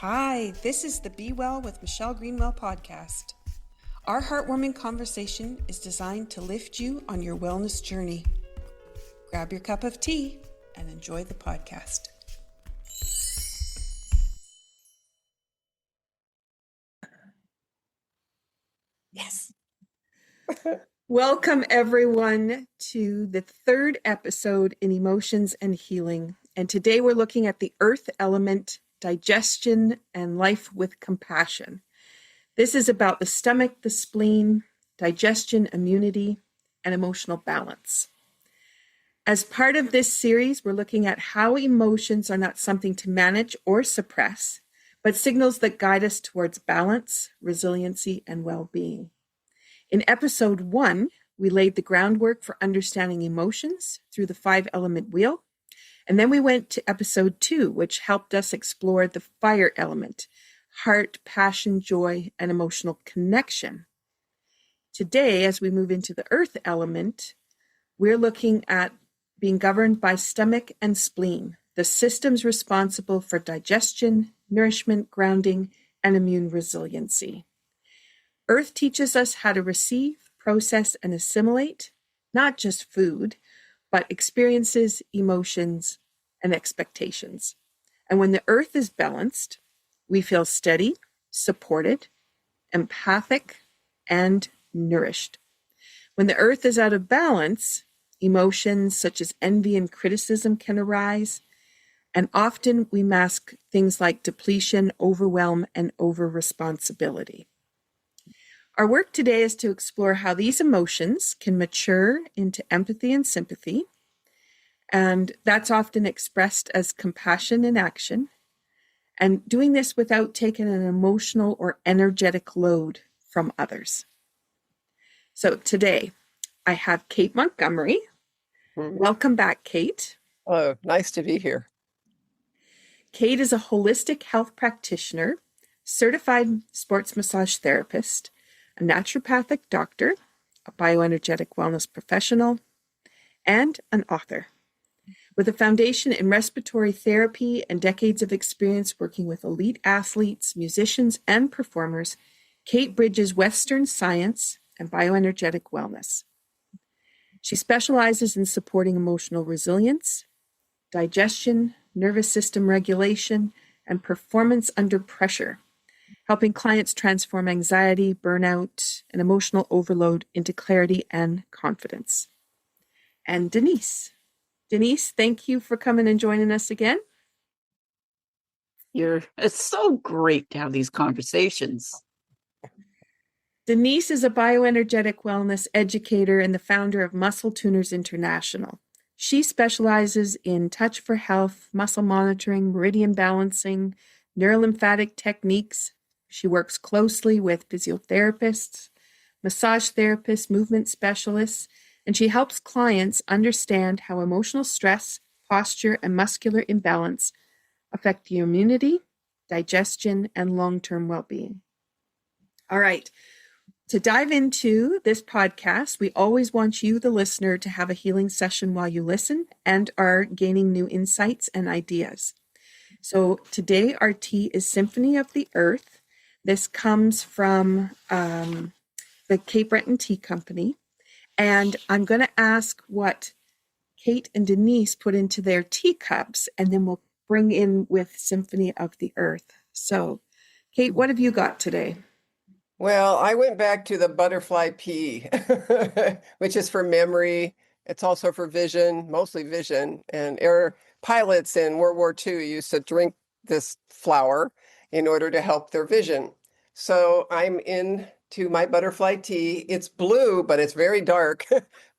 Hi, this is the Be Well with Michelle Greenwell podcast. Our heartwarming conversation is designed to lift you on your wellness journey. Grab your cup of tea and enjoy the podcast. Yes. Welcome everyone to the third episode in Emotions and Healing. And today we're looking at the earth element, digestion, and life with compassion. This is about the stomach, the spleen, digestion, immunity, and emotional balance. As part of this series, we're looking at how emotions are not something to manage or suppress, but signals that guide us towards balance, resiliency, and well-being. In episode 1, we laid the groundwork for understanding emotions through the 5-element wheel. And then we went to episode 2, which helped us explore the fire element, heart, passion, joy, and emotional connection. Today, as we move into the earth element, we're looking at being governed by stomach and spleen, the systems responsible for digestion, nourishment, grounding, and immune resiliency. Earth teaches us how to receive, process, and assimilate, not just food, but experiences, emotions, and expectations. And when the earth is balanced, we feel steady, supported, empathic, and nourished. When the earth is out of balance, emotions such as envy and criticism can arise, and often we mask things like depletion, overwhelm, and over-responsibility. Our work today is to explore how these emotions can mature into empathy and sympathy, and that's often expressed as compassion in action, and doing this without taking an emotional or energetic load from others. So today, I have Kate Montgomery. Welcome back, Kate. Oh, nice to be here. Kate is a holistic health practitioner, certified sports massage therapist, a naturopathic doctor, a bioenergetic wellness professional, and an author. With a foundation in respiratory therapy and decades of experience working with elite athletes, musicians, and performers, Kate bridges Western science and bioenergetic wellness. She specializes in supporting emotional resilience, digestion, nervous system regulation, and performance under pressure, helping clients transform anxiety, burnout, and emotional overload into clarity and confidence. And Denise. Denise, thank you for coming and joining us again. It's so great to have these conversations. Denise is a bioenergetic wellness educator and the founder of Muscle Tuners International. She specializes in touch for health, muscle monitoring, meridian balancing, neurolymphatic techniques. She works closely with physiotherapists, massage therapists, movement specialists, and she helps clients understand how emotional stress, posture, and muscular imbalance affect your immunity, digestion, and long-term well-being. All right. To dive into this podcast, we always want you, the listener, to have a healing session while you listen and are gaining new insights and ideas. So today our tea is Symphony of the Earth. This comes from the Cape Breton Tea Company. And I'm going to ask what Kate and Denise put into their teacups, and then we'll bring in with Symphony of the Earth. So, Kate, what have you got today? Well, I went back to the butterfly pea, which is for memory. It's also for vision, mostly vision. And air pilots in World War II used to drink this flower in order to help their vision. So I'm into my butterfly tea. It's blue, but it's very dark.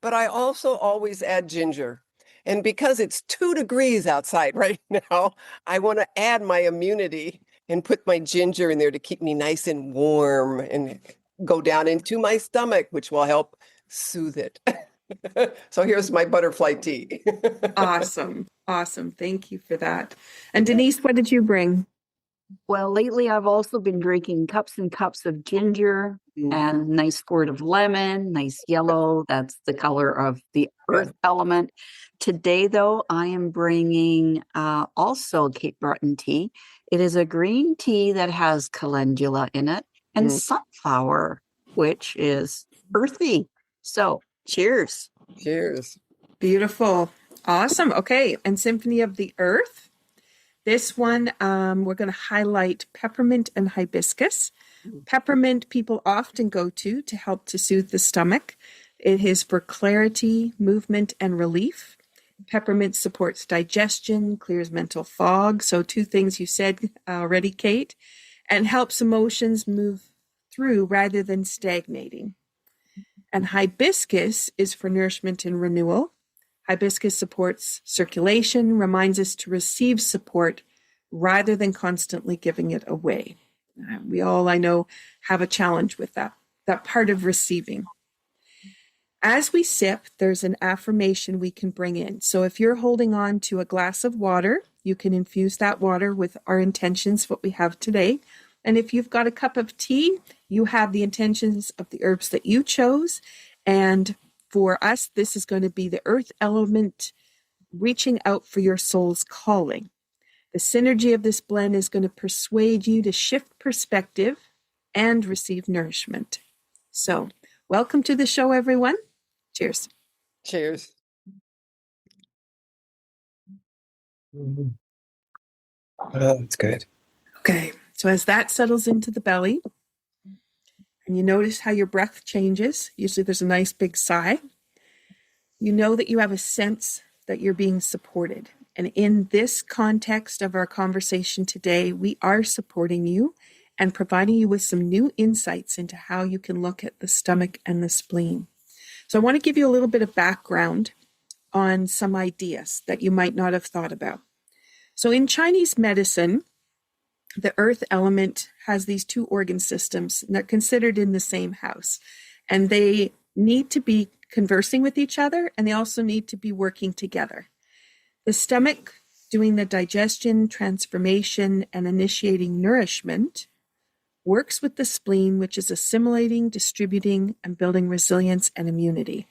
But I also always add ginger. And because it's 2 degrees outside right now, I want to add my immunity and put my ginger in there to keep me nice and warm and go down into my stomach, which will help soothe it. So here's my butterfly tea. Awesome. Thank you for that. And Denise, what did you bring? Well, lately I've also been drinking cups and cups of ginger and nice squirt of lemon, nice yellow. That's the color of the earth element. Today, though, I am bringing also Cape Breton tea. It is a green tea that has calendula in it and sunflower, which is earthy. So, cheers. Cheers. Beautiful. Awesome. Okay. And Symphony of the Earth. This one, we're going to highlight peppermint and hibiscus. Peppermint people often go to help to soothe the stomach. It is for clarity, movement, and relief. Peppermint supports digestion, clears mental fog. So 2 things you said already, Kate, and helps emotions move through rather than stagnating. And hibiscus is for nourishment and renewal. Hibiscus supports circulation, reminds us to receive support rather than constantly giving it away. We all, I know, have a challenge with that part of receiving. As we sip, there's an affirmation we can bring in. So if you're holding on to a glass of water, you can infuse that water with our intentions, what we have today. And if you've got a cup of tea, you have the intentions of the herbs that you chose. And for us, this is going to be the earth element reaching out for your soul's calling. The synergy of this blend is going to persuade you to shift perspective and receive nourishment. So, welcome to the show, everyone. Cheers. Cheers. Oh, that's good. Okay, so as that settles into the belly, and you notice how your breath changes, usually there's a nice big sigh, you know that you have a sense that you're being supported. And in this context of our conversation today, we are supporting you and providing you with some new insights into how you can look at the stomach and the spleen. So I want to give you a little bit of background on some ideas that you might not have thought about. So in Chinese medicine, the earth element has these 2 organ systems, and they're considered in the same house. And they need to be conversing with each other, and they also need to be working together. The stomach doing the digestion, transformation, and initiating nourishment works with the spleen, which is assimilating, distributing, and building resilience and immunity.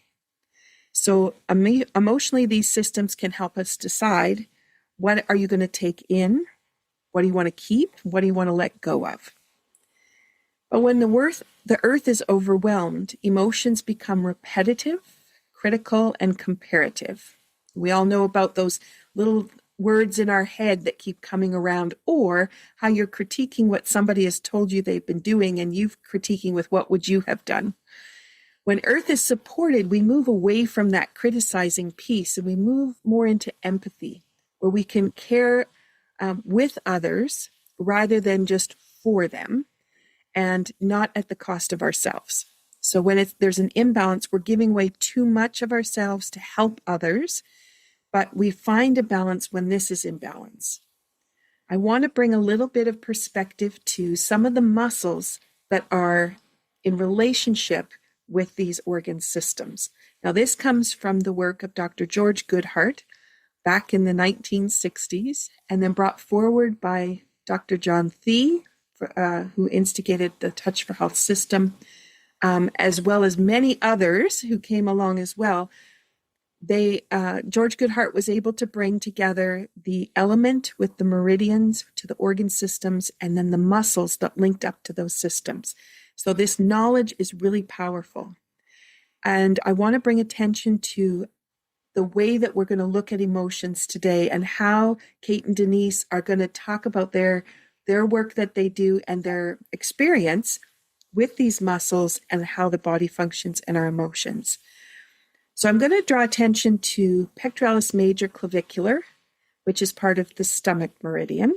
So emotionally, these systems can help us decide, what are you going to take in? What do you want to keep? What do you want to let go of? But when the earth is overwhelmed, emotions become repetitive, critical, and comparative. We all know about those little words in our head that keep coming around, or how you're critiquing what somebody has told you they've been doing, and you've critiquing with what would you have done. When earth is supported, we move away from that criticizing piece, and we move more into empathy, where we can care with others rather than just for them, and not at the cost of ourselves. So when there's an imbalance, we're giving away too much of ourselves to help others, but we find a balance when this is imbalance. I want to bring a little bit of perspective to some of the muscles that are in relationship with these organ systems. Now, this comes from the work of Dr. George Goodhart back in the 1960s, and then brought forward by Dr. John Thie, who instigated the Touch for Health system, as well as many others who came along as well. George Goodhart was able to bring together the element with the meridians to the organ systems, and then the muscles that linked up to those systems. So this knowledge is really powerful. And I want to bring attention to the way that we're going to look at emotions today, and how Kate and Denise are going to talk about their work that they do and their experience with these muscles and how the body functions and our emotions. So I'm going to draw attention to pectoralis major clavicular, which is part of the stomach meridian.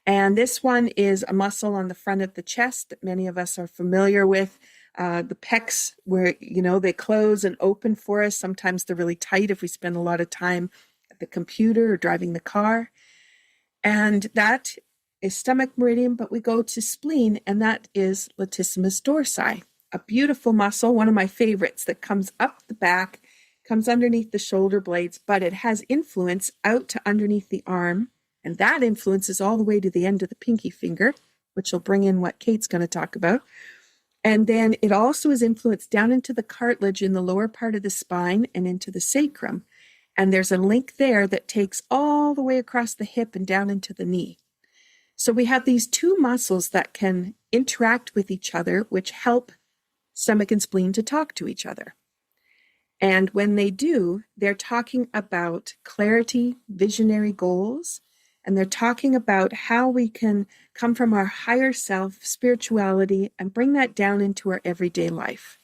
And this one is a muscle on the front of the chest that many of us are familiar with. The pecs, where, they close and open for us. Sometimes they're really tight if we spend a lot of time at the computer or driving the car. And that is stomach meridian, but we go to spleen, and that is latissimus dorsi, a beautiful muscle, one of my favorites, that comes up the back, comes underneath the shoulder blades, but it has influence out to underneath the arm, and that influence is all the way to the end of the pinky finger, which will bring in what Kate's going to talk about. And then it also is influenced down into the cartilage in the lower part of the spine and into the sacrum. And there's a link there that takes all the way across the hip and down into the knee. So we have these two muscles that can interact with each other, which help stomach and spleen to talk to each other. And when they do, they're talking about clarity, visionary goals, and they're talking about how we can come from our higher self, spirituality, and bring that down into our everyday life.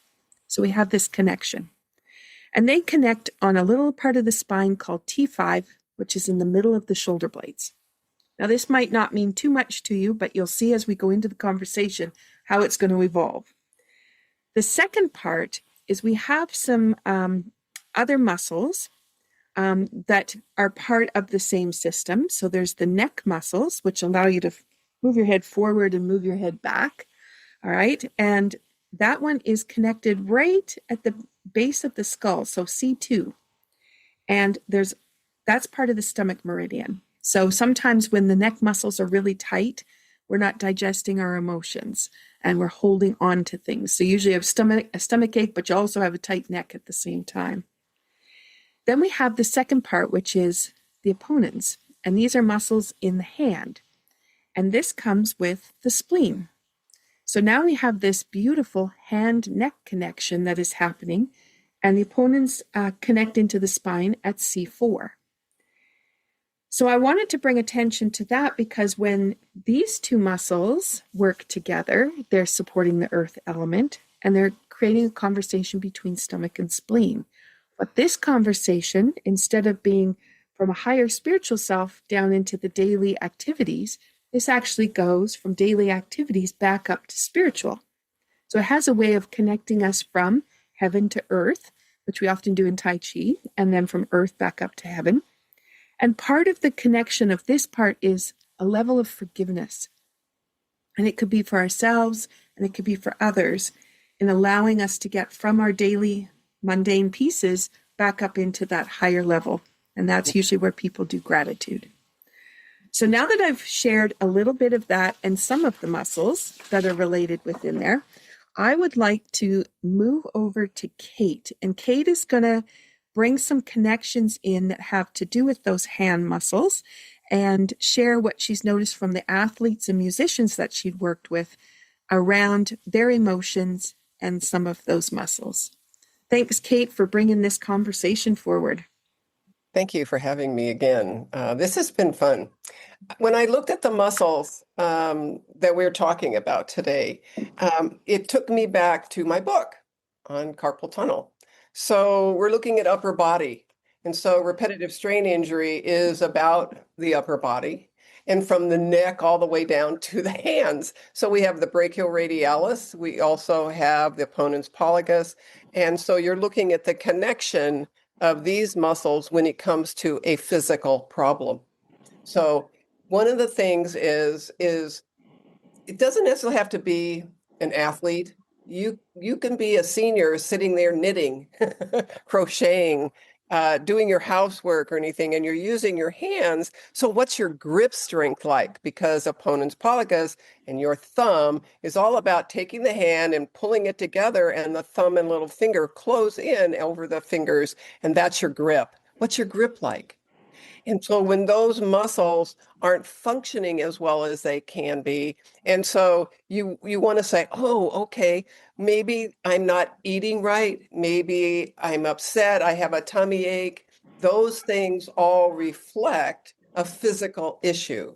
So we have this connection. And they connect on a little part of the spine called T5, which is in the middle of the shoulder blades. Now, this might not mean too much to you, but you'll see as we go into the conversation how it's going to evolve. The second part is we have some other muscles that are part of the same system. So there's the neck muscles, which allow you to move your head forward and move your head back. All right. And that one is connected right at the base of the skull. So C2. And that's part of the stomach meridian. So sometimes when the neck muscles are really tight, we're not digesting our emotions and we're holding on to things. So usually you have a stomach ache, but you also have a tight neck at the same time. Then we have the second part, which is the opponents. And these are muscles in the hand. And this comes with the spleen. So now we have this beautiful hand-neck connection that is happening. And the opponents connect into the spine at C4. So I wanted to bring attention to that because when these two muscles work together, they're supporting the earth element and they're creating a conversation between stomach and spleen. But this conversation, instead of being from a higher spiritual self down into the daily activities, this actually goes from daily activities back up to spiritual. So it has a way of connecting us from heaven to earth, which we often do in Tai Chi, and then from earth back up to heaven. And part of the connection of this part is a level of forgiveness. And it could be for ourselves and it could be for others in allowing us to get from our daily mundane pieces back up into that higher level. And that's usually where people do gratitude. So now that I've shared a little bit of that and some of the muscles that are related within there, I would like to move over to Kate. And Kate is going to bring some connections in that have to do with those hand muscles and share what she's noticed from the athletes and musicians that she'd worked with around their emotions and some of those muscles. Thanks, Kate, for bringing this conversation forward. Thank you for having me again. This has been fun. When I looked at the muscles that we're talking about today, it took me back to my book on carpal tunnel. So we're looking at upper body. And so repetitive strain injury is about the upper body and from the neck all the way down to the hands. So we have the brachioradialis. We also have the opponent's pollicis. And so you're looking at the connection of these muscles when it comes to a physical problem. So one of the things is it doesn't necessarily have to be an athlete. You can be a senior sitting there knitting, crocheting, doing your housework or anything, and you're using your hands. So what's your grip strength like? Because opponent's pollicis and your thumb is all about taking the hand and pulling it together, and the thumb and little finger close in over the fingers, and that's your grip. What's your grip like? And so when those muscles aren't functioning as well as they can be, and so you want to say, oh, okay, maybe I'm not eating right, maybe I'm upset, I have a tummy ache. Those things all reflect a physical issue.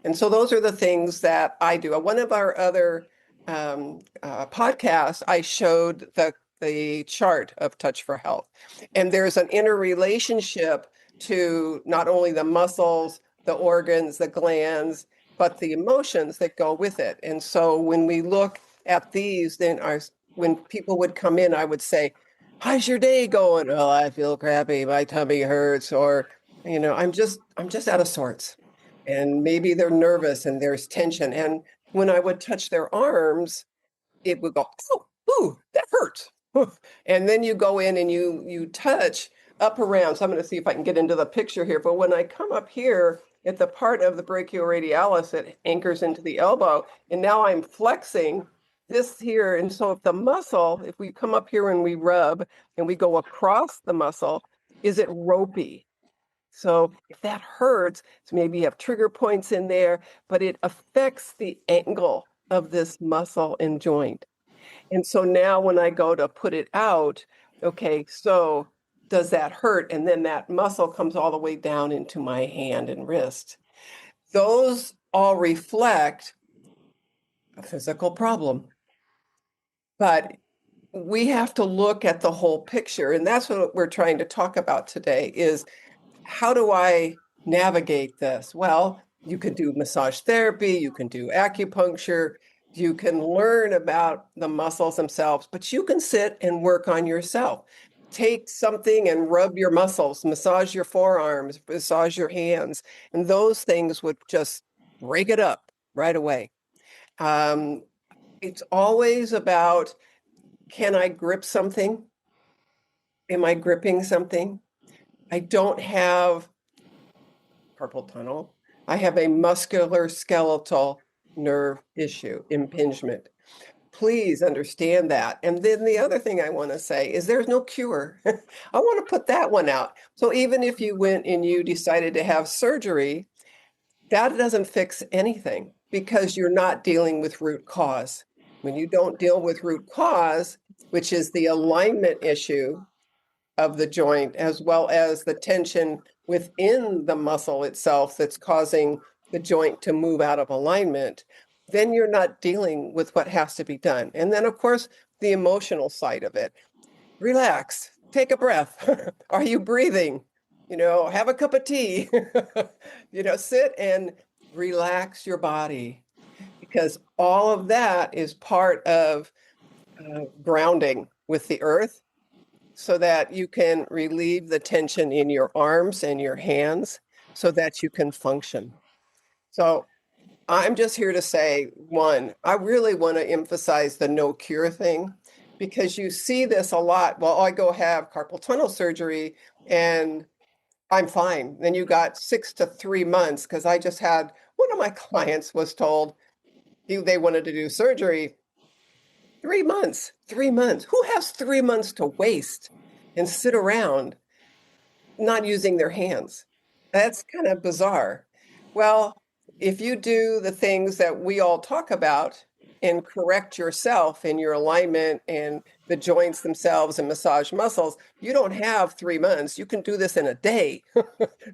And so those are the things that I do. One of our other podcasts, I showed the chart of Touch for Health. And there's an interrelationship to not only the muscles, the organs, the glands, but the emotions that go with it. And so when we look at these, then when people would come in, I would say, how's your day going? Oh, I feel crappy. My tummy hurts. Or, I'm just out of sorts. And maybe they're nervous and there's tension. And when I would touch their arms, it would go, oh, ooh, that hurts. And then you go in and you touch up around. So I'm going to see if I can get into the picture here. But when I come up here at the part of the brachioradialis that anchors into the elbow, and now I'm flexing this here, and so if the muscle, if we come up here and we rub and we go across the muscle, is it ropey? So if that hurts, so maybe you have trigger points in there, but it affects the angle of this muscle and joint. And so now when I go to put it out, okay, so does that hurt? And then that muscle comes all the way down into my hand and wrist. Those all reflect a physical problem. But we have to look at the whole picture. And that's what we're trying to talk about today is how do I navigate this? Well, you can do massage therapy, you can do acupuncture, you can learn about the muscles themselves, but you can sit and work on yourself. Take something and rub your muscles, massage your forearms, massage your hands, and those things would just break it up right away. It's always about, can I grip something? Am I gripping something? I don't have carpal tunnel. I have a muscular skeletal nerve issue, impingement. Please understand that. And then the other thing I want to say is there's no cure. I want to put that one out. So even if you went and you decided to have surgery, that doesn't fix anything because you're not dealing with root cause. When you don't deal with root cause, which is the alignment issue of the joint, as well as the tension within the muscle itself that's causing the joint to move out of alignment, then you're not dealing with what has to be done. And then, of course, the emotional side of it. Relax, take a breath. Are you breathing? Have a cup of tea. Sit and relax your body because all of that is part of grounding with the earth so that you can relieve the tension in your arms and your hands so that you can function. So I'm just here to say, one, I really want to emphasize the no cure thing because you see this a lot. Well, I go have carpal tunnel surgery and I'm fine. Then you got 6 to 3 months because I just had one of my clients was told they wanted to do surgery. 3 months, 3 months. Who has 3 months to waste and sit around not using their hands? That's kind of bizarre. Well, if you do the things that we all talk about and correct yourself in your alignment and the joints themselves and massage muscles, you don't have 3 months. You can do this in a day,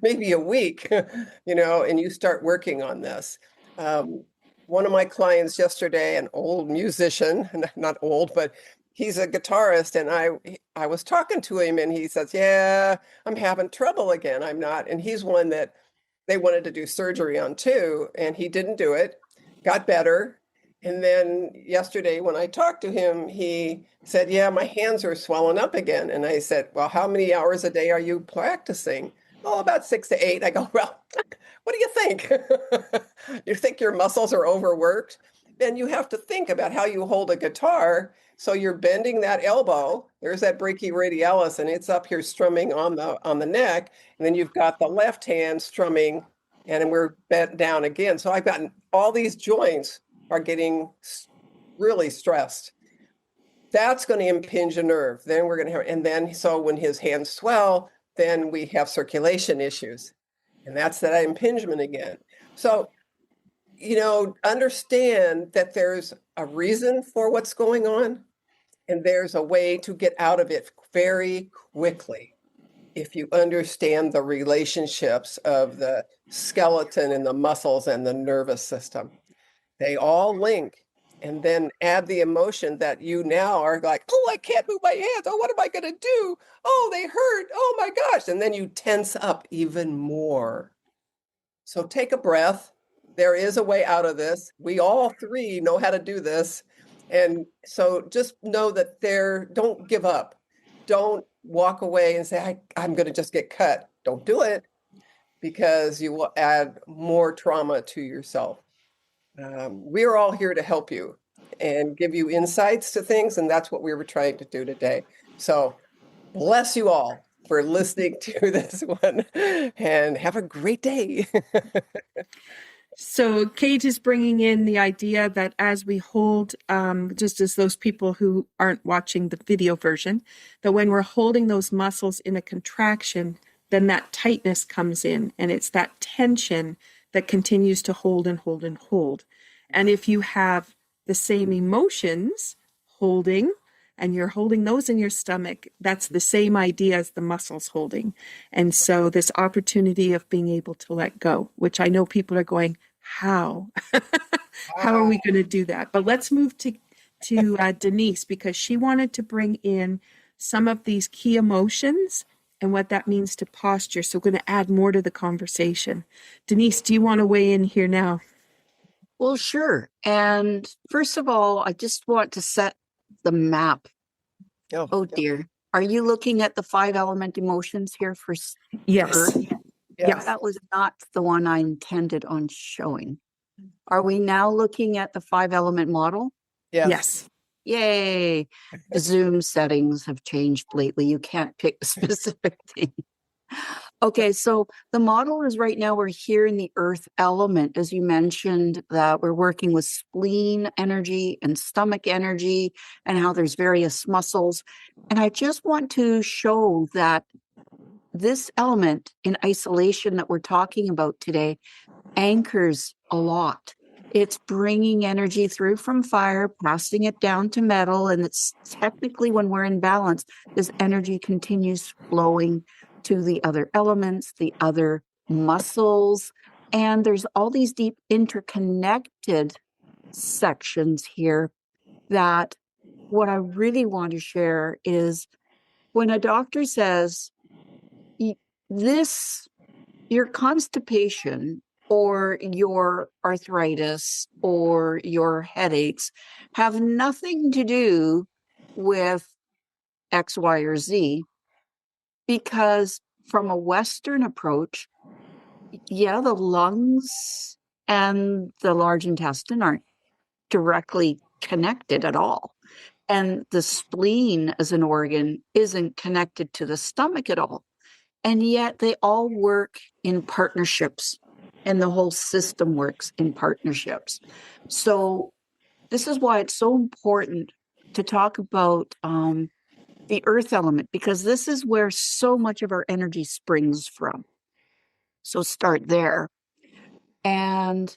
maybe a week, and you start working on this. One of my clients yesterday, an old musician, not old, but he's a guitarist, and I was talking to him, and he says, "Yeah, I'm having trouble again. I'm not." And he's one that they wanted to do surgery on too, and he didn't do it. Got better, and then yesterday when I talked to him, he said, "Yeah, my hands are swelling up again." And I said, "Well, how many hours a day are you practicing?" "Oh, about 6 to 8." I go, "Well, what do you think? You think your muscles are overworked?" Then you have to think about how you hold a guitar. So you're bending that elbow. There's that brachioradialis, and it's up here strumming on the neck. And then you've got the left hand strumming, and we're bent down again. So I've gotten all these joints are getting really stressed. That's going to impinge a nerve. Then we're going to have, and then so when his hands swell, then we have circulation issues. And that's that impingement again. So, understand that there's a reason for what's going on, and there's a way to get out of it very quickly if you understand the relationships of the skeleton and the muscles and the nervous system. They all link. And then add the emotion that you now are like, "Oh, I can't move my hands. Oh, what am I going to do? Oh, they hurt. Oh my gosh." And then you tense up even more. So take a breath. There is a way out of this. We all three know how to do this. And so just know that don't give up. Don't walk away and say, I'm going to just get cut. Don't do it because you will add more trauma to yourself. We're all here to help you and give you insights to things. And that's what we were trying to do today. So bless you all for listening to this one and have a great day. So Kate is bringing in the idea that as we hold, just as those people who aren't watching the video version, that when we're holding those muscles in a contraction, then that tightness comes in, and it's that tension that continues to hold and hold and hold. And if you have the same emotions holding, and you're holding those in your stomach, that's the same idea as the muscles holding. And so this opportunity of being able to let go, which I know people are going, how? How are we going to do that? But let's move to Denise, because she wanted to bring in some of these key emotions and what that means to posture. So we're going to add more to the conversation. Denise, do you want to weigh in here now? Well, sure. And first of all, I just want to set the map. Oh dear. Are you looking at the 5 element emotions here for Yes. Earth? Yes. That was not the one I intended on showing. Are we now looking at the 5 element model? Yes. Yay. The Zoom settings have changed lately. You can't pick a specific thing. Okay, so the model is right now we're here in the earth element. As you mentioned, that we're working with spleen energy and stomach energy and how there's various muscles. And I just want to show that this element in isolation that we're talking about today anchors a lot. It's bringing energy through from fire, passing it down to metal. And it's technically when we're in balance, this energy continues flowing to the other elements, the other muscles. And there's all these deep interconnected sections here that what I really want to share is when a doctor says, this, your constipation or your arthritis or your headaches have nothing to do with X, Y, or Z, because from a Western approach, yeah, the lungs and the large intestine aren't directly connected at all. And the spleen as an organ isn't connected to the stomach at all. And yet they all work in partnerships, and the whole system works in partnerships. So this is why it's so important to talk about the earth element, because this is where so much of our energy springs from. So start there. And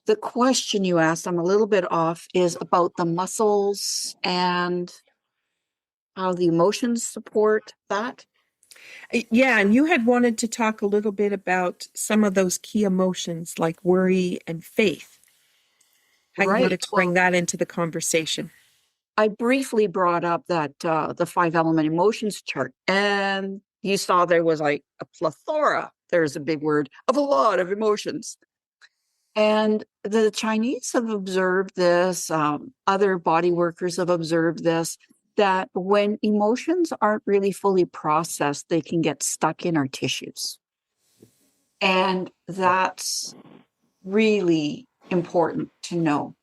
the question you asked, I'm a little bit off, is about the muscles and how the emotions support that. Yeah, and you had wanted to talk a little bit about some of those key emotions like worry and faith. How you wanted to bring that into the conversation. I briefly brought up that the 5 element emotions chart, and you saw there was like a plethora, there's a big word, of a lot of emotions. And the Chinese have observed this, other body workers have observed this, that when emotions aren't really fully processed, they can get stuck in our tissues. And that's really important to know.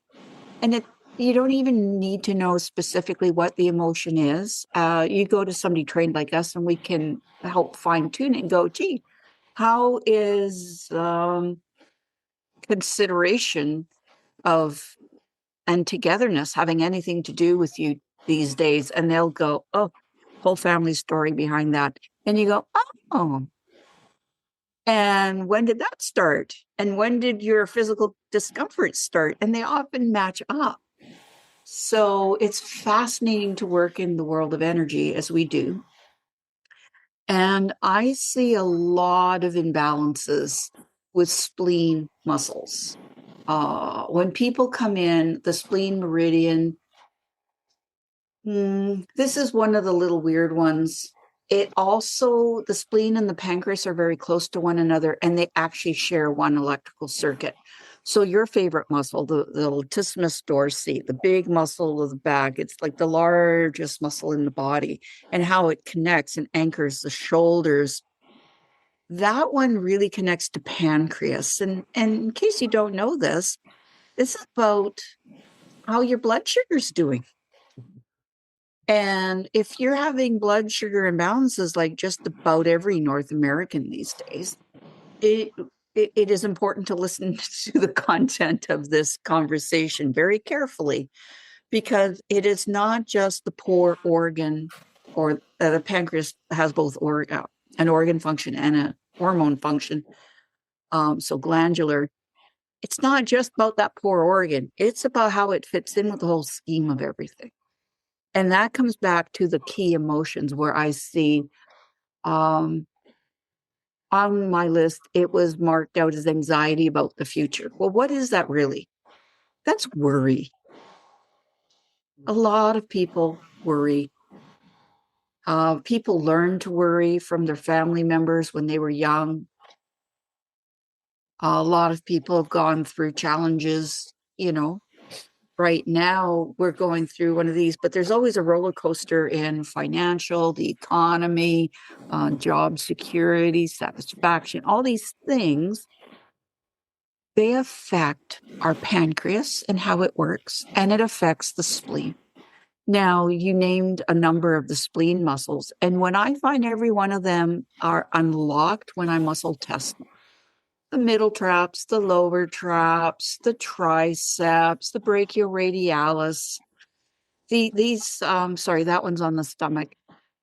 And you don't even need to know specifically what the emotion is. You go to somebody trained like us and we can help fine tune it and go, gee, how is consideration of and togetherness having anything to do with you these days? And they'll go, oh, whole family story behind that. And you go, oh, and when did that start? And when did your physical discomfort start? And they often match up. So it's fascinating to work in the world of energy as we do. And I see a lot of imbalances with spleen muscles. When people come in, the spleen meridian, this is one of the little weird ones. It also, the spleen and the pancreas are very close to one another, and they actually share one electrical circuit. So your favorite muscle, the latissimus dorsi, the big muscle of the back, it's like the largest muscle in the body, and how it connects and anchors the shoulders. That one really connects to pancreas. And in case you don't know this is about how your blood sugar is doing. And if you're having blood sugar imbalances, like just about every North American these days, it is important to listen to the content of this conversation very carefully, because it is not just the poor organ, or the pancreas has both an organ function and a hormone function. So glandular, it's not just about that poor organ. It's about how it fits in with the whole scheme of everything. And that comes back to the key emotions, where I see on my list, it was marked out as anxiety about the future. Well, what is that really? That's worry. A lot of people worry. People learn to worry from their family members when they were young. A lot of people have gone through challenges. Right now we're going through one of these, but there's always a roller coaster in financial, the economy, job security, satisfaction, all these things. They affect our pancreas and how it works, and it affects the spleen. Now, you named a number of the spleen muscles, and when I find every one of them are unlocked when I muscle test them, the middle traps, the lower traps, the triceps, the brachioradialis, that one's on the stomach.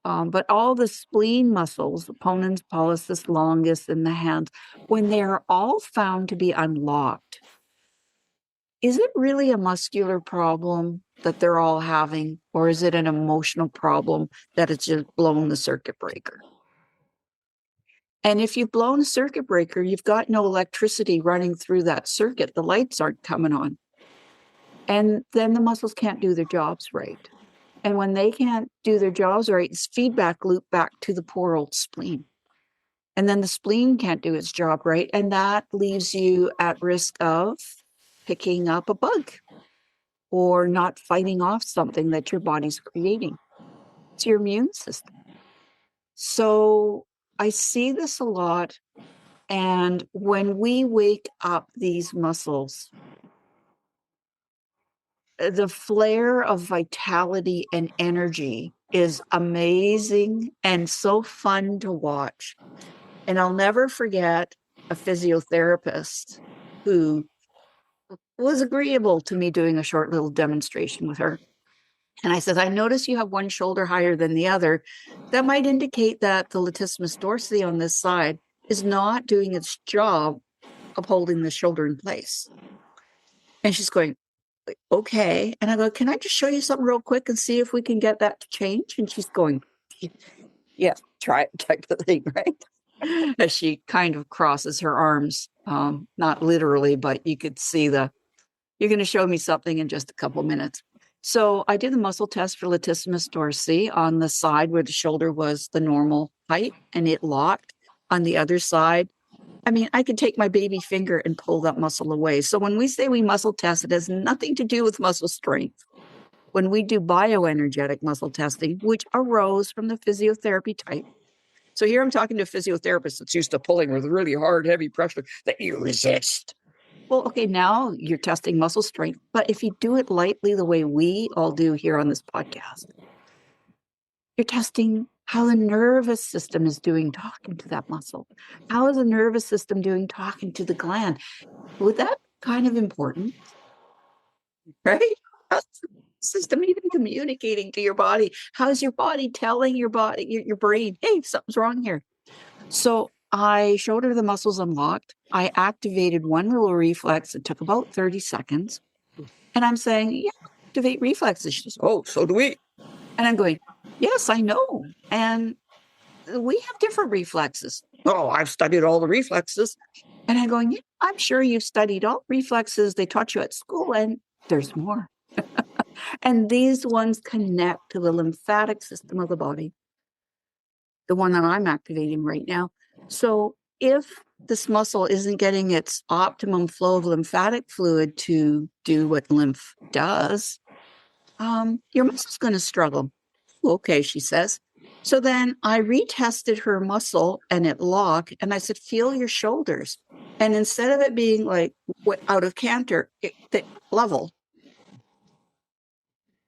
But all the spleen muscles, the ponens, pollicis, longus, and the hands, when they're all found to be unlocked, is it really a muscular problem that they're all having, or is it an emotional problem that it's just blown the circuit breaker? And if you've blown a circuit breaker, you've got no electricity running through that circuit. The lights aren't coming on. And then the muscles can't do their jobs right. And when they can't do their jobs right, it's feedback loop back to the poor old spleen. And then the spleen can't do its job right. And that leaves you at risk of picking up a bug or not fighting off something that your body's creating. It's your immune system. So I see this a lot. And when we wake up these muscles, the flare of vitality and energy is amazing and so fun to watch. And I'll never forget a physiotherapist who was agreeable to me doing a short little demonstration with her. And I said, I notice you have one shoulder higher than the other. That might indicate that the latissimus dorsi on this side is not doing its job of holding the shoulder in place. And she's going, okay. And I go, can I just show you something real quick and see if we can get that to change? And she's going, yeah, try it, type of thing, right? As she kind of crosses her arms, not literally, but you could see you're going to show me something in just a couple minutes. So I did the muscle test for latissimus dorsi on the side where the shoulder was the normal height, and it locked. On the other side, I mean, I could take my baby finger and pull that muscle away. So when we say we muscle test, it has nothing to do with muscle strength. When we do bioenergetic muscle testing, which arose from the physiotherapy type. So here I'm talking to a physiotherapist that's used to pulling with really hard, heavy pressure that you resist. Well, okay, now you're testing muscle strength, but if you do it lightly the way we all do here on this podcast, you're testing how the nervous system is doing talking to that muscle. How is the nervous system doing talking to the gland? Would that kind of important, right? How's the system even communicating to your body? How's your body telling your body, your brain, hey, something's wrong here? So I showed her the muscles unlocked. I activated one little reflex. It took about 30 seconds. And I'm saying, yeah, activate reflexes. She says, oh, so do we. And I'm going, yes, I know. And we have different reflexes. Oh, I've studied all the reflexes. And I'm going, yeah, I'm sure you've studied all reflexes they taught you at school, and there's more. And these ones connect to the lymphatic system of the body, the one that I'm activating right now. So if this muscle isn't getting its optimum flow of lymphatic fluid to do what lymph does, your muscle's going to struggle. Okay, she says. So then I retested her muscle and it locked, and I said, feel your shoulders. And instead of it being like out of canter, it level.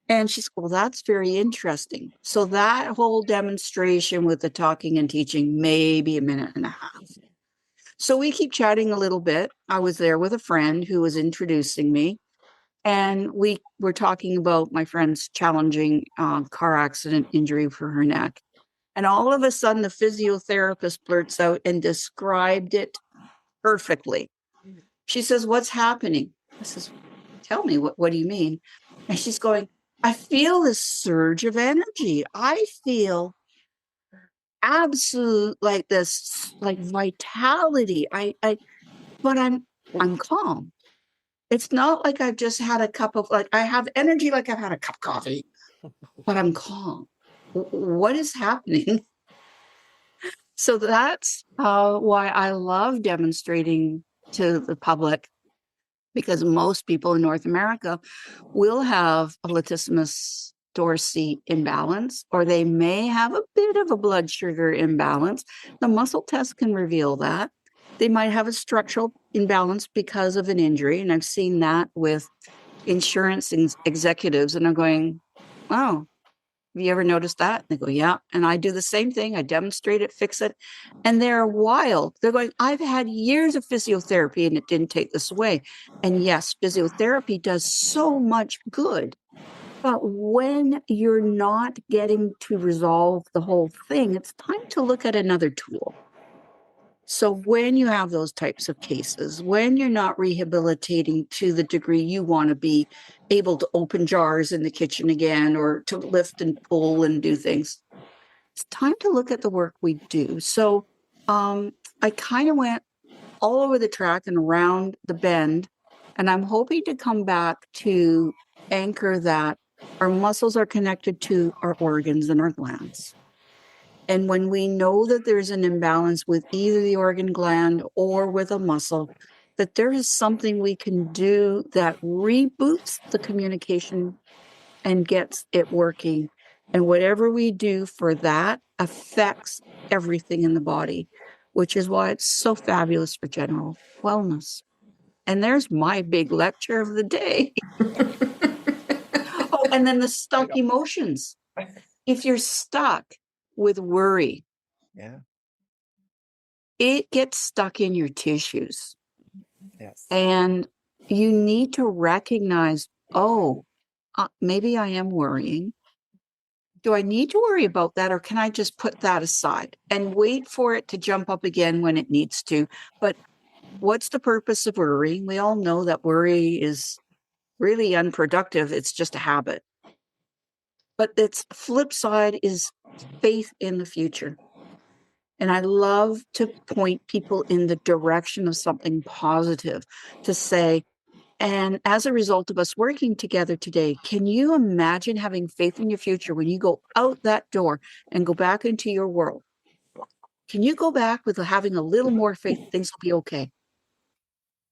And she's, well, that's very interesting. So that whole demonstration with the talking and teaching, maybe a minute and a half. So we keep chatting a little bit. I was there with a friend who was introducing me, and we were talking about my friend's challenging car accident injury for her neck. And all of a sudden, the physiotherapist blurts out and described it perfectly. She says, "What's happening?" I says, "Tell me, what do you mean?" And she's going, "I feel this surge of energy. I feel absolute like this, like vitality. But I'm calm. It's not like I've just had a cup of like I have energy like I've had a cup of coffee, but I'm calm. What is happening?" So that's why I love demonstrating to the public, because most people in North America will have a latissimus dorsi imbalance, or they may have a bit of a blood sugar imbalance. The muscle test can reveal that. They might have a structural imbalance because of an injury. And I've seen that with insurance executives, and I'm going, "Oh, have you ever noticed that?" And they go, "Yeah." And I do the same thing. I demonstrate it, fix it. And they're wild. They're going, "I've had years of physiotherapy and it didn't take this away." And yes, physiotherapy does so much good. But when you're not getting to resolve the whole thing, it's time to look at another tool. So when you have those types of cases, when you're not rehabilitating to the degree you want to be able to open jars in the kitchen again, or to lift and pull and do things, it's time to look at the work we do. So I kind of went all over the track and around the bend, and I'm hoping to come back to anchor that our muscles are connected to our organs and our glands. And when we know that there's an imbalance with either the organ gland or with a muscle, that there is something we can do that reboots the communication and gets it working. And whatever we do for that affects everything in the body, which is why it's so fabulous for general wellness. And there's my big lecture of the day. Oh, and then the stuck emotions. If you're stuck with worry, Yeah. it gets stuck in your tissues. Yes. And you need to recognize, oh, maybe I am worrying. Do I need to worry about that, or can I just put that aside and wait for it to jump up again when it needs to? But what's the purpose of worrying? We all know that worry is really unproductive. It's just a habit. But its flip side is faith in the future. And I love to point people in the direction of something positive, to say, and as a result of us working together today, can you imagine having faith in your future when you go out that door and go back into your world? Can you go back with having a little more faith things will be okay?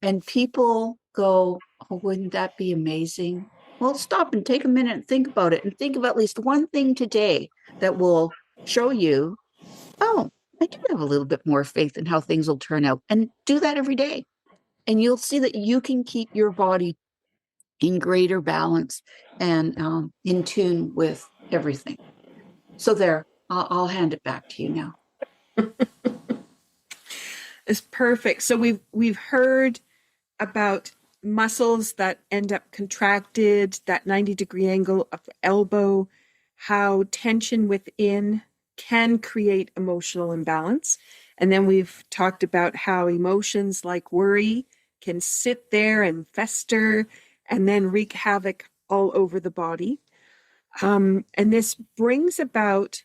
And people go, "Oh, wouldn't that be amazing?" Well, stop and take a minute and think about it, and think of at least one thing today that will show you, oh, I do have a little bit more faith in how things will turn out. And do that every day. And you'll see that you can keep your body in greater balance and in tune with everything. So there, I'll hand it back to you now. It's perfect. So we've heard about muscles that end up contracted, that 90-degree angle of the elbow, how tension within can create emotional imbalance. And then we've talked about how emotions like worry can sit there and fester and then wreak havoc all over the body. And this brings about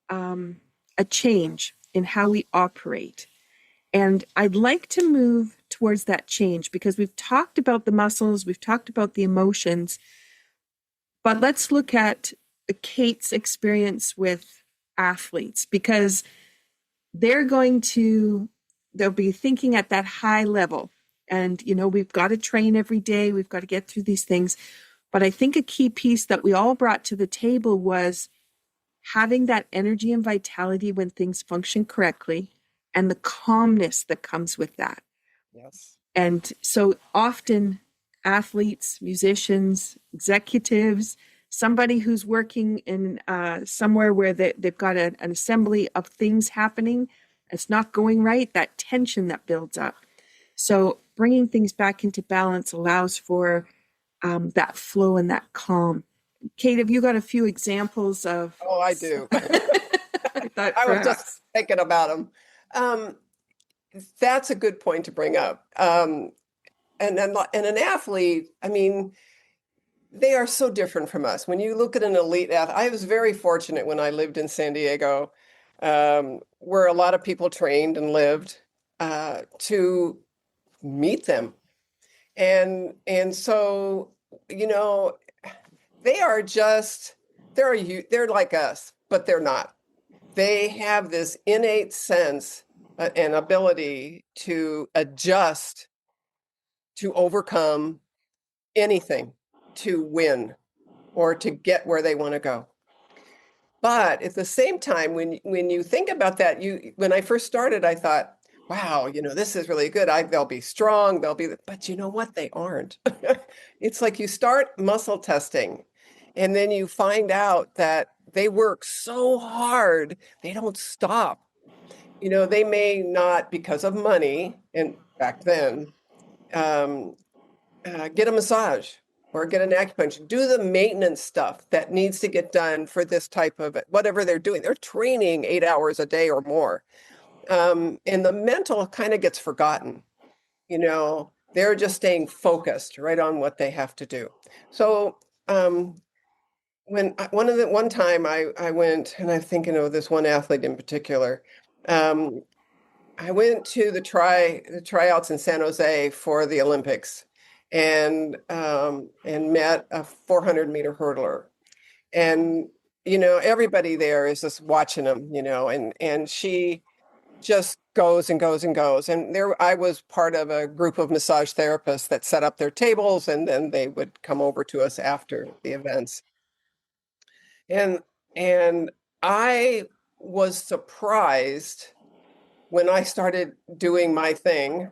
a change in how we operate. And I'd like to move towards that change, because we've talked about the muscles, we've talked about the emotions, but let's look at Kate's experience with athletes, because they'll be thinking at that high level. And, we've got to train every day. We've got to get through these things. But I think a key piece that we all brought to the table was having that energy and vitality when things function correctly, and the calmness that comes with that. Yes. And so often athletes, musicians, executives, somebody who's working in somewhere where they've got an assembly of things happening, it's not going right, that tension that builds up. So bringing things back into balance allows for that flow and that calm. Kate, have you got a few examples of? Oh, I do. I thought I was perhaps. just thinking about them. That's a good point to bring up. And an athlete, I mean, they are so different from us. When you look at an elite athlete, I was very fortunate when I lived in San Diego, where a lot of people trained and lived, to meet them. And so, you know, they are just, they're like us, but they're not. They have this innate sense and ability to adjust, to overcome anything, to win, or to get where they want to go. But at the same time, when you think about that, when I first started, I thought, wow, this is really good. They'll be strong, but you know what? They aren't. It's like you start muscle testing, and then you find out that they work so hard, they don't stop. They may not, because of money, and back then, get a massage or get an acupuncture, do the maintenance stuff that needs to get done for this type of whatever they're doing. They're training 8 hours a day or more. And the mental kind of gets forgotten. They're just staying focused right on what they have to do. So one time I went, and I'm thinking of this one athlete in particular. I went to the tryouts in San Jose for the Olympics, and met a 400-meter hurdler, and everybody there is just watching them, and she just goes and goes and goes. And I was part of a group of massage therapists that set up their tables, and then they would come over to us after the events. And I was surprised when I started doing my thing,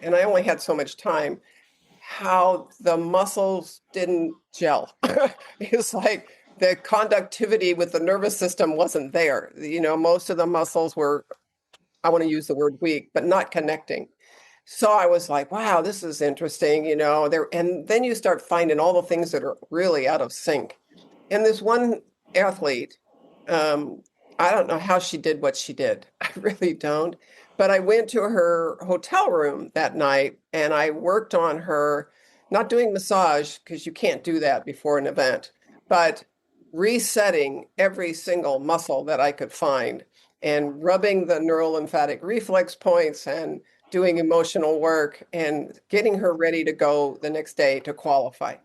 and I only had so much time, how the muscles didn't gel. It's like the conductivity with the nervous system wasn't there. Most of the muscles were, I want to use the word weak, but not connecting. So I was like, wow, this is interesting, and then you start finding all the things that are really out of sync. And this one athlete, I don't know how she did what she did. I really don't. But I went to her hotel room that night, and I worked on her, not doing massage, because you can't do that before an event, but resetting every single muscle that I could find, and rubbing the neurolymphatic reflex points, and doing emotional work, and getting her ready to go the next day to qualify.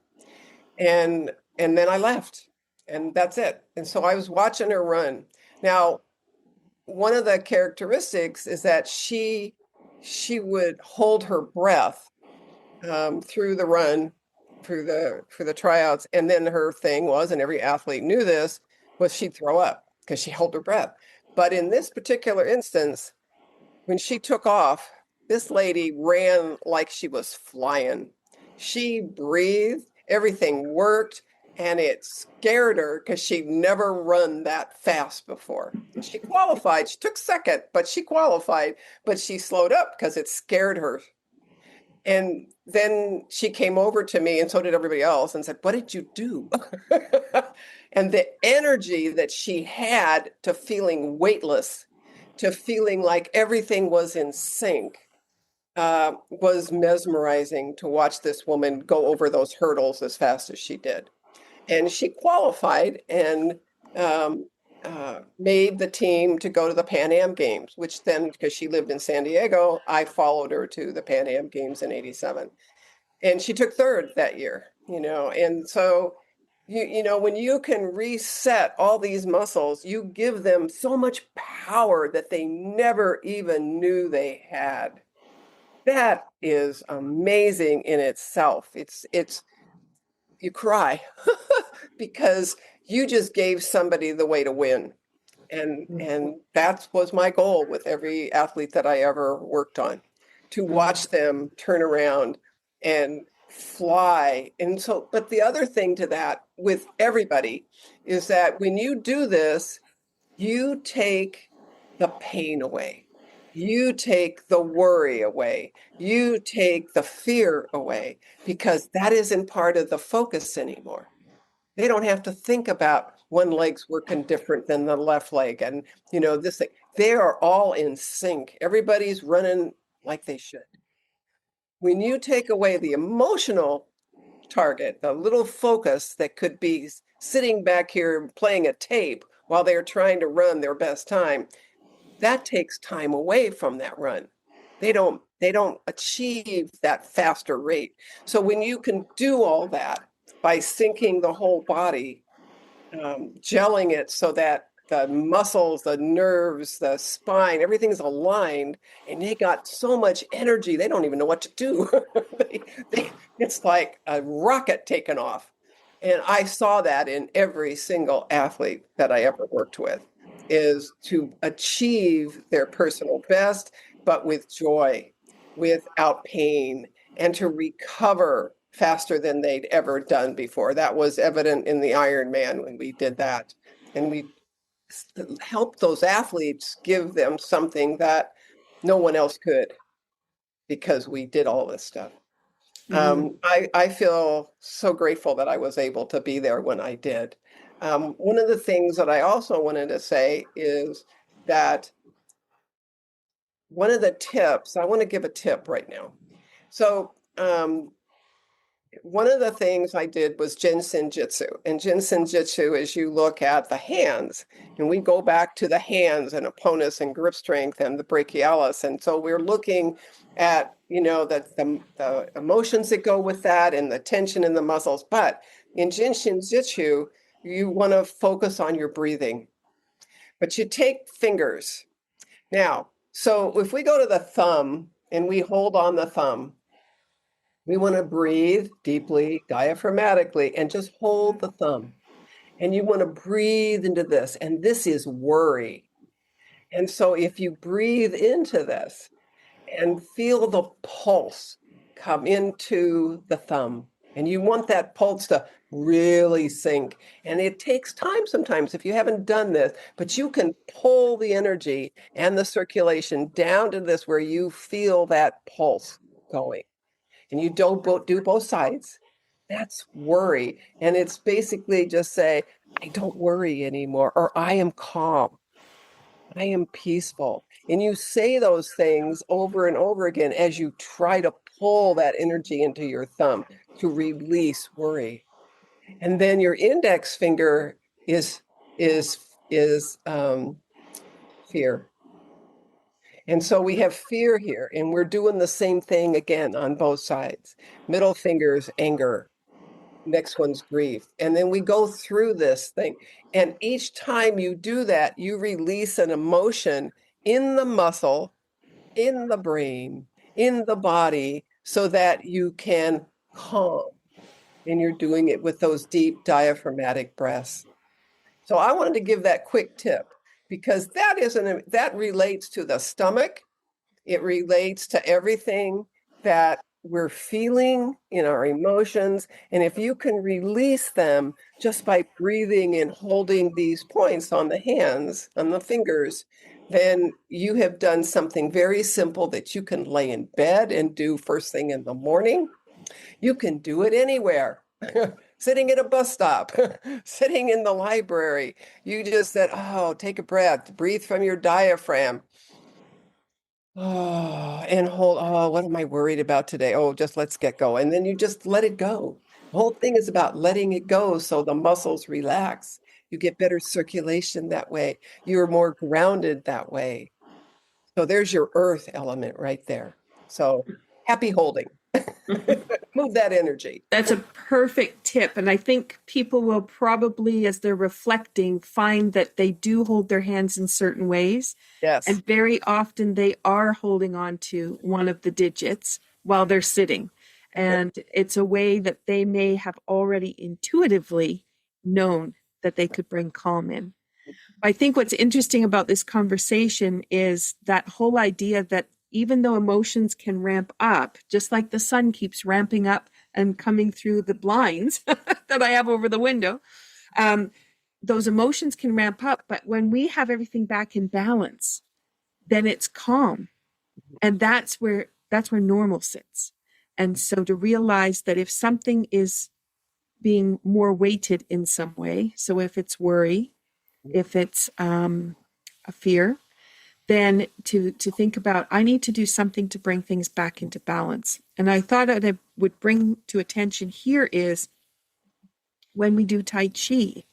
And then I left, and that's it. And so I was watching her run. Now, one of the characteristics is that she would hold her breath through the run, for the tryouts, and then her thing was, and every athlete knew this, was she'd throw up because she held her breath. But in this particular instance, when she took off, this lady ran like she was flying. She breathed, everything worked, and it scared her because she'd never run that fast before. And she qualified. She took second, but she qualified, but she slowed up because it scared her. And then she came over to me, and so did everybody else, and said, "What did you do?" And the energy that she had to feeling weightless, to feeling like everything was in sync, was mesmerizing to watch this woman go over those hurdles as fast as she did. And she qualified, and made the team to go to the Pan Am Games, which then, because she lived in San Diego, I followed her to the Pan Am Games in '87. And she took third that year, and so when you can reset all these muscles, you give them so much power that they never even knew they had. That is amazing in itself. It's you cry because you just gave somebody the way to win. And that was my goal with every athlete that I ever worked on, to watch them turn around and fly. And so, but the other thing to that with everybody is that when you do this, you take the pain away. You take the worry away. You take the fear away, because that isn't part of the focus anymore. They don't have to think about one leg's working different than the left leg and, this thing. They are all in sync. Everybody's running like they should. When you take away the emotional target, the little focus that could be sitting back here playing a tape while they're trying to run their best time, that takes time away from that run. They don't achieve that faster rate. So when you can do all that by syncing the whole body, gelling it so that the muscles, the nerves, the spine, everything's aligned, and they got so much energy, they don't even know what to do. It's like a rocket taking off. And I saw that in every single athlete that I ever worked with, is to achieve their personal best, but with joy, without pain, and to recover faster than they'd ever done before. That was evident in the Ironman when we did that. And we helped those athletes, give them something that no one else could, because we did all this stuff. I feel so grateful that I was able to be there when I did. One of the things that I also wanted to say is that one of the tips, I want to give a tip right now. So one of the things I did was Jinsen Jitsu. And Jinsen Jitsu is you look at the hands, and we go back to the hands and opponents and grip strength and the brachialis. And so we're looking at, the emotions that go with that and the tension in the muscles. But in Jinsen Jitsu, you want to focus on your breathing. But you take fingers. Now, so if we go to the thumb and we hold on the thumb, we want to breathe deeply, diaphragmatically, and just hold the thumb. And you want to breathe into this. And this is worry. And so if you breathe into this and feel the pulse come into the thumb, and you want that pulse to really sink. And it takes time sometimes if you haven't done this, but you can pull the energy and the circulation down to this where you feel that pulse going. And you don't do both sides. That's worry. And it's basically just say, I don't worry anymore, or I am calm. I am peaceful. And you say those things over and over again as you try to pull that energy into your thumb to release worry. And then your index finger is fear. And so we have fear here, and we're doing the same thing again on both sides. Middle finger's anger. Next one's grief. And then we go through this thing. And each time you do that, you release an emotion in the muscle, in the brain, in the body, so that you can calm. And you're doing it with those deep diaphragmatic breaths. So I wanted to give that quick tip, because that relates to the stomach. It relates to everything that we're feeling in our emotions. And if you can release them just by breathing and holding these points on the hands, on the fingers, then you have done something very simple that you can lay in bed and do first thing in the morning. You can do it anywhere. Sitting at a bus stop, sitting in the library. You just said, take a breath, breathe from your diaphragm. And hold, what am I worried about today? Just let's get going. And then you just let it go. The whole thing is about letting it go so the muscles relax. You get better circulation that way. You're more grounded that way. So there's your earth element right there. So happy holding. Move that energy. That's a perfect tip. And I think people will probably, as they're reflecting, find that they do hold their hands in certain ways. Yes. And very often they are holding on to one of the digits while they're sitting. And it's a way that they may have already intuitively known that they could bring calm in. I think what's interesting about this conversation is that whole idea that even though emotions can ramp up, just like the sun keeps ramping up and coming through the blinds that I have over the window, those emotions can ramp up. But when we have everything back in balance, then it's calm. And that's where normal sits. And so to realize that if something is being more weighted in some way, so if it's worry, if it's a fear, then to think about, I need to do something to bring things back into balance. And I thought that I would bring to attention here is when we do Tai Chi,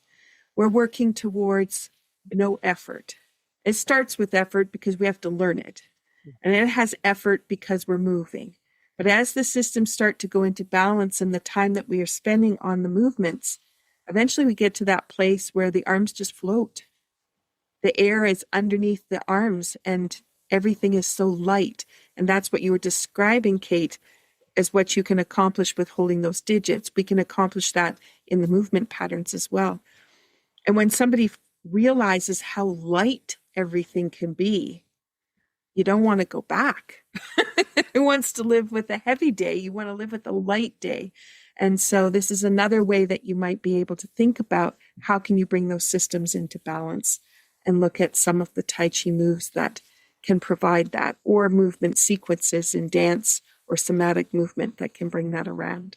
we're working towards no effort. It starts with effort because we have to learn it. And it has effort because we're moving. But as the systems start to go into balance and the time that we are spending on the movements, eventually we get to that place where the arms just float. The air is underneath the arms and everything is so light. And that's what you were describing, Kate, as what you can accomplish with holding those digits. We can accomplish that in the movement patterns as well. And when somebody realizes how light everything can be, you don't want to go back. Who wants to live with a heavy day? You want to live with a light day. And so this is another way that you might be able to think about how can you bring those systems into balance and look at some of the Tai Chi moves that can provide that, or movement sequences in dance or somatic movement that can bring that around.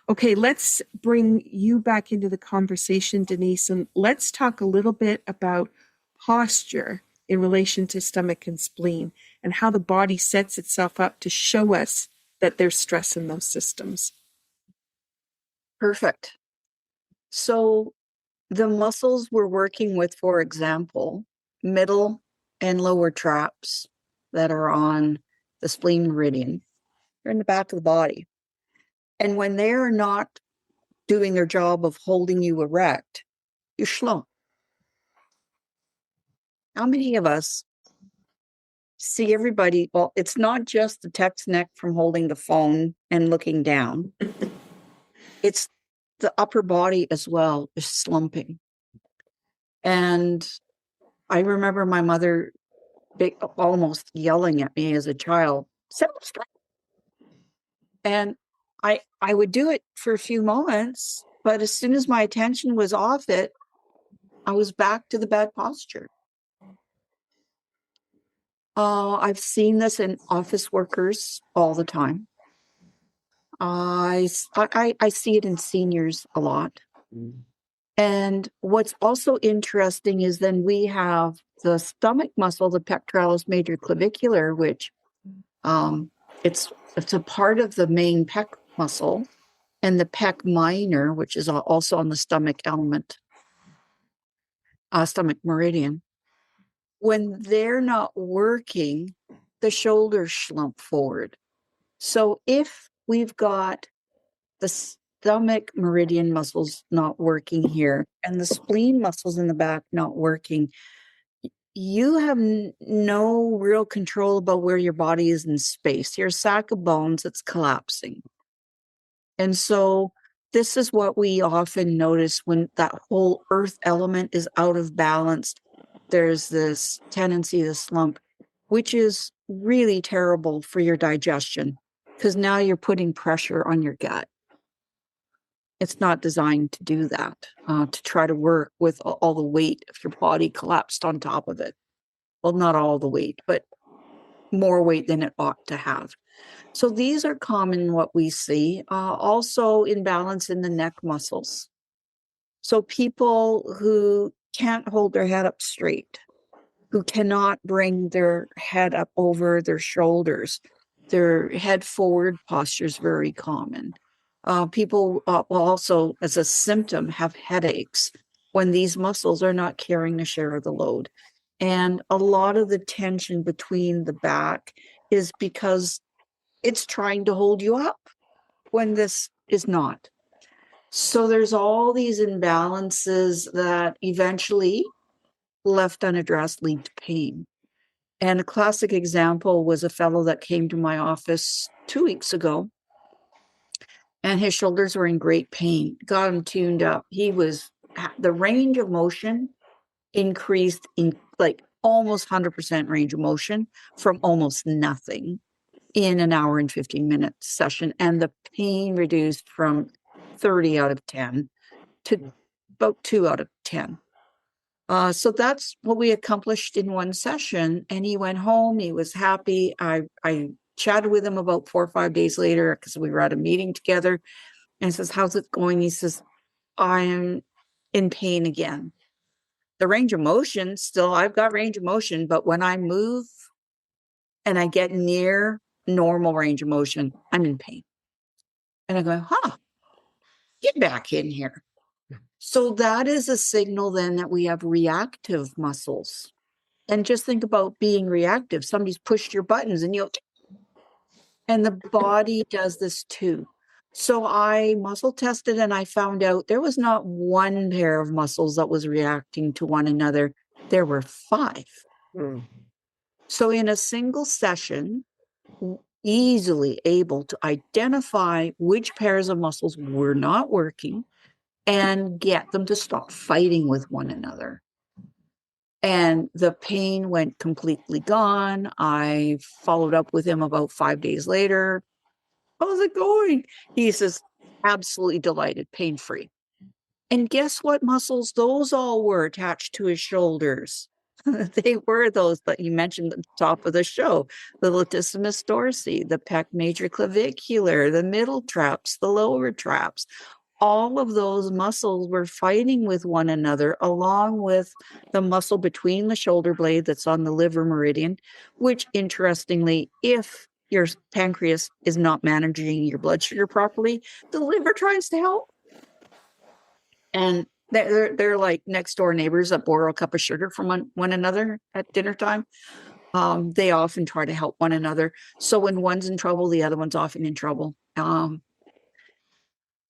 Okay, let's bring you back into the conversation, Denise, and let's talk a little bit about posture in relation to stomach and spleen and how the body sets itself up to show us that there's stress in those systems. Perfect. So the muscles we're working with, for example, middle and lower traps that are on the spleen meridian, they're in the back of the body. And when they're not doing their job of holding you erect, you slump. How many of us see everybody? Well, it's not just the text neck from holding the phone and looking down. It's the upper body as well is slumping. And I remember my mother almost yelling at me as a child, "Sit up straight." And I would do it for a few moments, but as soon as my attention was off it, I was back to the bad posture. I've seen this in office workers all the time. I see it in seniors a lot. And what's also interesting is then we have the stomach muscle, the pectoralis major clavicular, which it's a part of the main pec muscle, and the pec minor, which is also on the stomach element, stomach meridian. When they're not working, the shoulders slump forward. So if we've got the stomach meridian muscles not working here and the spleen muscles in the back not working, you have no real control about where your body is in space. You're a sack of bones that's collapsing. And so this is what we often notice when that whole earth element is out of balance. There's this tendency to slump, which is really terrible for your digestion because now you're putting pressure on your gut. It's not designed to do that, to try to work with all the weight of your body collapsed on top of it. Well, not all the weight, but more weight than it ought to have. So these are common what we see. Also imbalance in the neck muscles. So people who can't hold their head up straight, who cannot bring their head up over their shoulders, their head forward posture is very common. People will also, as a symptom, have headaches when these muscles are not carrying a share of the load. And a lot of the tension between the back is because it's trying to hold you up when this is not. So there's all these imbalances that eventually, left unaddressed, lead to pain. And a classic example was a fellow that came to my office 2 weeks ago, and his shoulders were in great pain. Got him tuned up. The range of motion increased in like almost 100% range of motion from almost nothing in an hour and 15-minute session. And the pain reduced from 30 out of 10 to about 2 out of 10. So that's what we accomplished in one session. And he went home. He was happy. I chatted with him about 4 or 5 days later because we were at a meeting together. And he says, "How's it going?" He says, "I'm in pain again. The range of motion, still, I've got range of motion, but when I move and I get near normal range of motion, I'm in pain." And I go, get back in here. So that is a signal then that we have reactive muscles. And just think about being reactive. Somebody's pushed your buttons and and the body does this too. So I muscle tested and I found out there was not one pair of muscles that was reacting to one another. There were 5. Mm. So in a single session, easily able to identify which pairs of muscles were not working and get them to stop fighting with one another. And the pain went completely gone. I followed up with him about 5 days later. "How's it going?" He says, "Absolutely delighted, pain-free." And guess what muscles those all were attached to his shoulders? They were those that you mentioned at the top of the show, the latissimus dorsi, the pec major clavicular, the middle traps, the lower traps. All of those muscles were fighting with one another, along with the muscle between the shoulder blade that's on the liver meridian, which interestingly, if your pancreas is not managing your blood sugar properly, the liver tries to help. And they're like next door neighbors that borrow a cup of sugar from one another at dinner time. They often try to help one another. So when one's in trouble, the other one's often in trouble.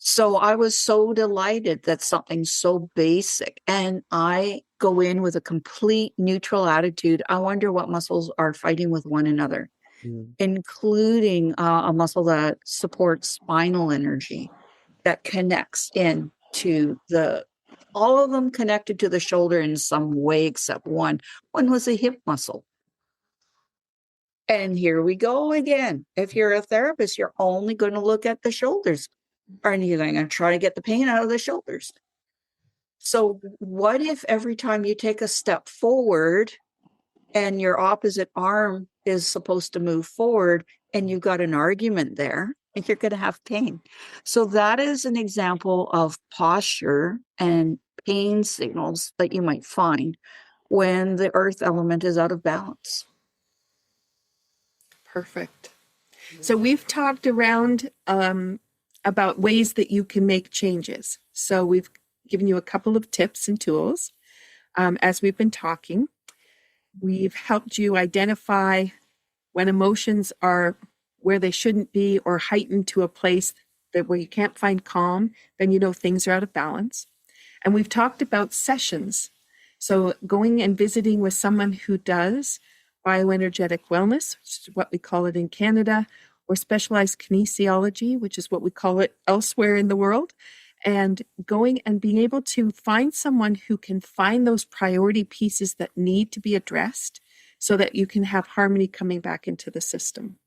So I was so delighted that something so basic, and I go in with a complete neutral attitude. I wonder what muscles are fighting with one another, including a muscle that supports spinal energy, that connects into all of them connected to the shoulder in some way except one. One was a hip muscle. And here we go again. If you're a therapist, you're only going to look at the shoulders. Or you're going to try to get the pain out of the shoulders. So what if every time you take a step forward and your opposite arm is supposed to move forward and you've got an argument there and you're going to have pain? So that is an example of posture and pain signals that you might find when the earth element is out of balance. Perfect. So we've talked around about ways that you can make changes. So we've given you a couple of tips and tools as we've been talking. We've helped you identify when emotions are where they shouldn't be or heightened to a place where you can't find calm, then you know things are out of balance. And we've talked about sessions. So going and visiting with someone who does bioenergetic wellness, which is what we call it in Canada, or specialized kinesiology, which is what we call it elsewhere in the world, and going and being able to find someone who can find those priority pieces that need to be addressed so that you can have harmony coming back into the system.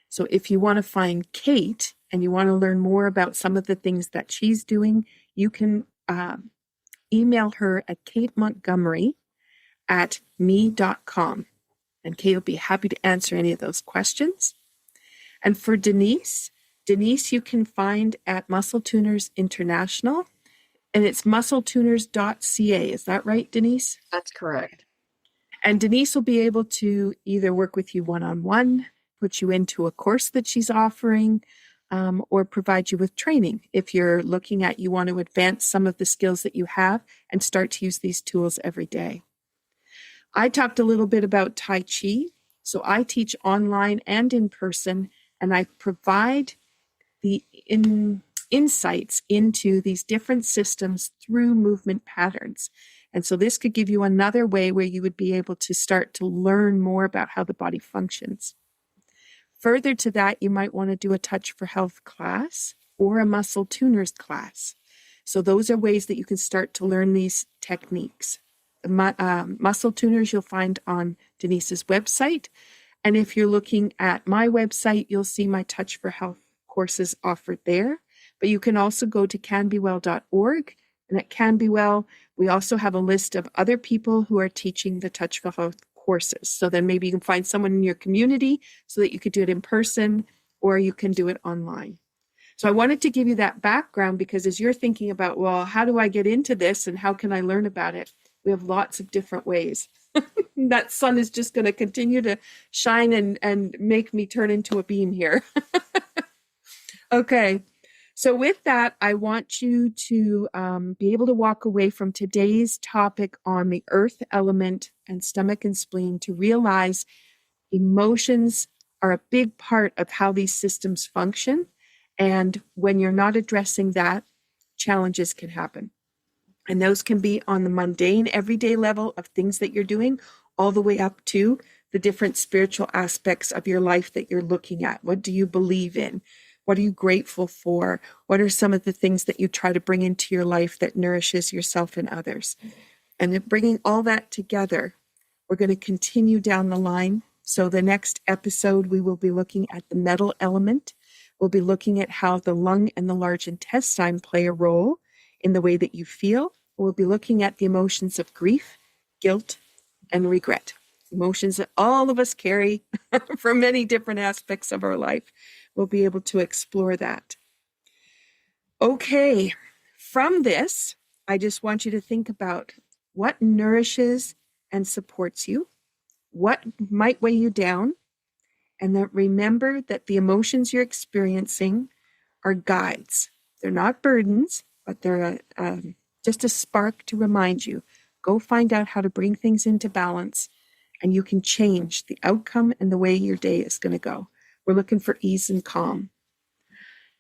So if you want to find Kate and you want to learn more about some of the things that she's doing, you can email her at katemontgomery@me.com. And Kate will be happy to answer any of those questions. And for Denise, you can find at Muscle Tuners International, and it's muscletuners.ca. Is that right, Denise? That's correct. And Denise will be able to either work with you one-on-one, put you into a course that she's offering, or provide you with training if you're looking at you want to advance some of the skills that you have and start to use these tools every day. I talked a little bit about Tai Chi. So I teach online and in person, and I provide the insights into these different systems through movement patterns. And so this could give you another way where you would be able to start to learn more about how the body functions. Further to that, you might want to do a Touch for Health class or a Muscle Tuners class. So those are ways that you can start to learn these techniques. The Muscle Tuners you'll find on Denise's website. And if you're looking at my website, you'll see my Touch for Health courses offered there. But you can also go to canbywell.org. And at Cambiotti, we also have a list of other people who are teaching the Touch for Health courses. So then maybe you can find someone in your community so that you could do it in person or you can do it online. So I wanted to give you that background because as you're thinking about, well, how do I get into this and how can I learn about it? We have lots of different ways. That sun is just going to continue to shine and make me turn into a beam here. Okay. So with that, I want you to be able to walk away from today's topic on the earth element and stomach and spleen to realize emotions are a big part of how these systems function. And when you're not addressing that, challenges can happen. And those can be on the mundane, everyday level of things that you're doing, all the way up to the different spiritual aspects of your life that you're looking at. What do you believe in? What are you grateful for? What are some of the things that you try to bring into your life that nourishes yourself and others? And then bringing all that together, we're going to continue down the line. So the next episode, we will be looking at the metal element. We'll be looking at how the lung and the large intestine play a role in the way that you feel. We'll be looking at the emotions of grief, guilt, and regret. Emotions that all of us carry from many different aspects of our life. We'll be able to explore that. Okay, from this, I just want you to think about what nourishes and supports you, what might weigh you down, and that remember that the emotions you're experiencing are guides. They're not burdens, but they're just a spark to remind you. Go find out how to bring things into balance, and you can change the outcome and the way your day is going to go. We're looking for ease and calm.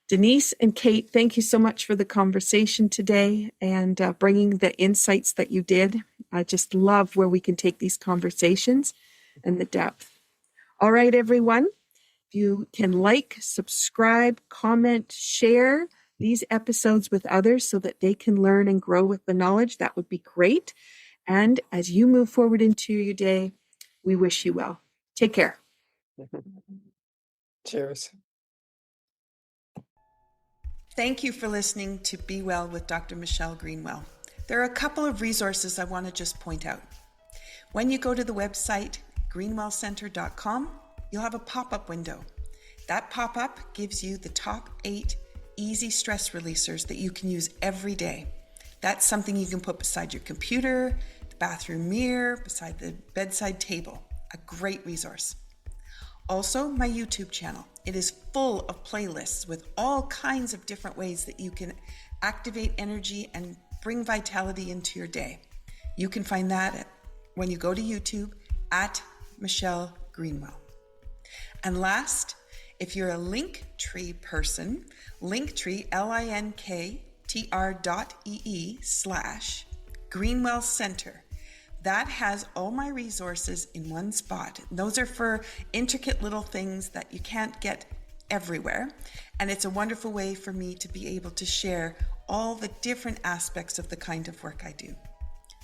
Denise and Kate, thank you so much for the conversation today and bringing the insights that you did. I just love where we can take these conversations and the depth. All right, everyone. If you can like, subscribe, comment, share these episodes with others so that they can learn and grow with the knowledge, that would be great. And as you move forward into your day, we wish you well. Take care. Cheers. Thank you for listening to Be Well with Dr. Michelle Greenwell. There are a couple of resources I want to just point out. When you go to the website greenwellcenter.com, you'll have a pop-up window. That pop-up gives you the top 8 easy stress releasers that you can use every day. That's something you can put beside your computer, the bathroom mirror, beside the bedside table. A great resource. Also, my YouTube channel. It is full of playlists with all kinds of different ways that you can activate energy and bring vitality into your day. You can find that when you go to YouTube at Michelle Greenwell. And last, if you're a Linktree person, Linktree, linktr.ee/Greenwell Center. That has all my resources in one spot. Those are for intricate little things that you can't get everywhere. And it's a wonderful way for me to be able to share all the different aspects of the kind of work I do.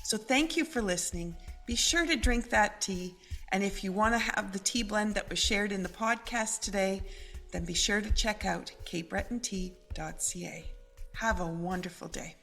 So thank you for listening. Be sure to drink that tea. And if you want to have the tea blend that was shared in the podcast today, then be sure to check out capebretontea.ca. Have a wonderful day.